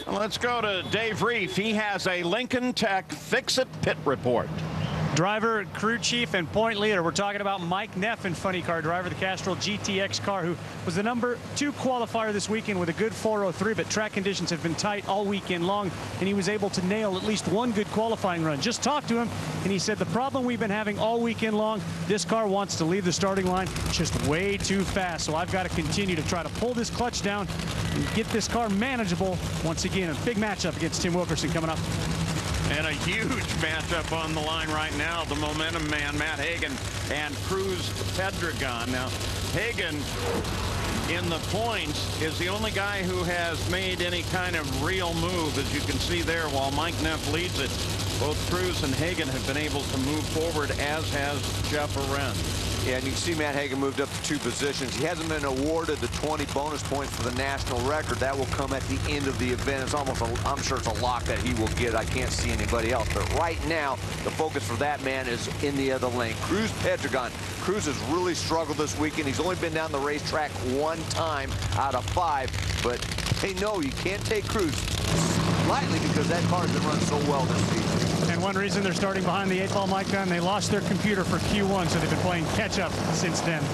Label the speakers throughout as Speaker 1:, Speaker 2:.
Speaker 1: Let's go to Dave Reef. He has a Lincoln Tech Fix-It Pit Report.
Speaker 2: Driver, crew chief, and point leader. We're talking about Mike Neff in funny car driver, the Castrol GTX car, who was the #2 qualifier this weekend with a good 4:03, but track conditions have been tight all weekend long, and he was able to nail at least one good qualifying run. Just talked to him, and he said the problem we've been having all weekend long, this car wants to leave the starting line just way too fast, so I've got to continue to try to pull this clutch down and get this car manageable. Once again, a big matchup against Tim Wilkerson coming up.
Speaker 1: And a huge matchup on the line right now. The momentum man, Matt Hagan, and Cruz Pedregon. Now, Hagan in the points is the only guy who has made any kind of real move, as you can see there, while Mike Neff leads it. Both Cruz and Hagan have been able to move forward, as has Jeff Rnd2.
Speaker 3: Yeah, and you can see Matt Hagan moved up to 2 positions. He hasn't been awarded the 20 bonus points for the national record. That will come at the end of the event. It's almost, I'm sure it's a lock that he will get. I can't see anybody else. But right now, the focus for that man is in the other lane. Cruz Pedregon. Cruz has really struggled this weekend. He's only been down the racetrack 1 time out of 5. But they know you can't take Cruz lightly because that car has been run so well this season.
Speaker 2: And one reason they're starting behind the 8-ball, Mike Dunn, they lost their computer for Q1, so they've been playing catch-up since then.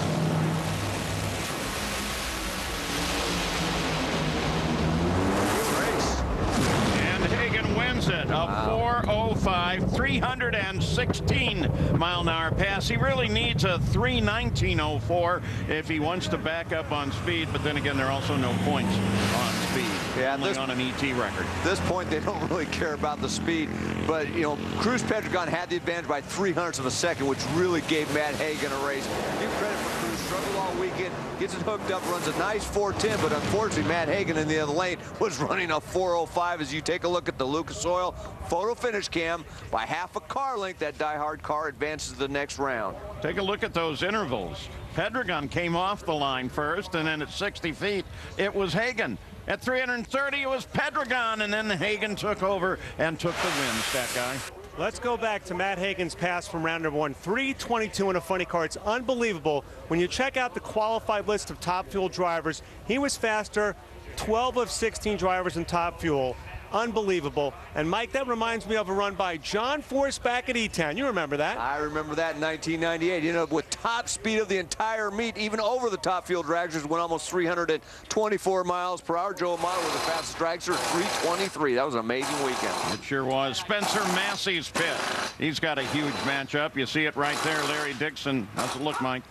Speaker 1: And Hagan wins it. A 4:05, 316-mile-an-hour pass. He really needs a 3:19.04 if he wants to back up on speed, but then again, there are also no points on speed.
Speaker 3: Yeah,
Speaker 1: only on an ET record.
Speaker 3: At this point, they don't really care about the speed. But, you know, Cruz Pedregon had the advantage by 0.03 of a second, which really gave Matt Hagan a race. Give credit for Cruz. Struggled all weekend, gets it hooked up, runs a nice 4:10, but unfortunately, Matt Hagan in the other lane was running a 4:05. As you take a look at the Lucas Oil photo finish cam, by half a car length, that diehard car advances to the next round.
Speaker 1: Take a look at those intervals. Pedregon came off the line first, and then at 60 feet, it was Hagan. At 330, it was Pedregon, and then Hagan took over and took the win, that guy.
Speaker 4: Let's go back to Matt Hagan's pass from round #1. 3:22 in a funny car. It's unbelievable. When you check out the qualified list of Top Fuel drivers, he was faster 12 of 16 drivers in Top Fuel. Unbelievable. And Mike, that reminds me of a run by John Force back at E-Town. You remember that? I remember that in 1998. You know, with top speed of the entire meet, even over the Top Fuel dragsters, went almost 324 miles per hour. Joe Amato was the fastest dragster, 323. That was an amazing weekend.
Speaker 1: It sure was. Spencer Massey's pit. He's got a huge matchup. You see it right there, Larry Dixon. How's it look, Mike?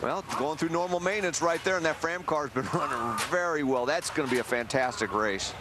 Speaker 3: Well, going through normal maintenance right there, and that Fram car's been running very well. That's going to be a fantastic race.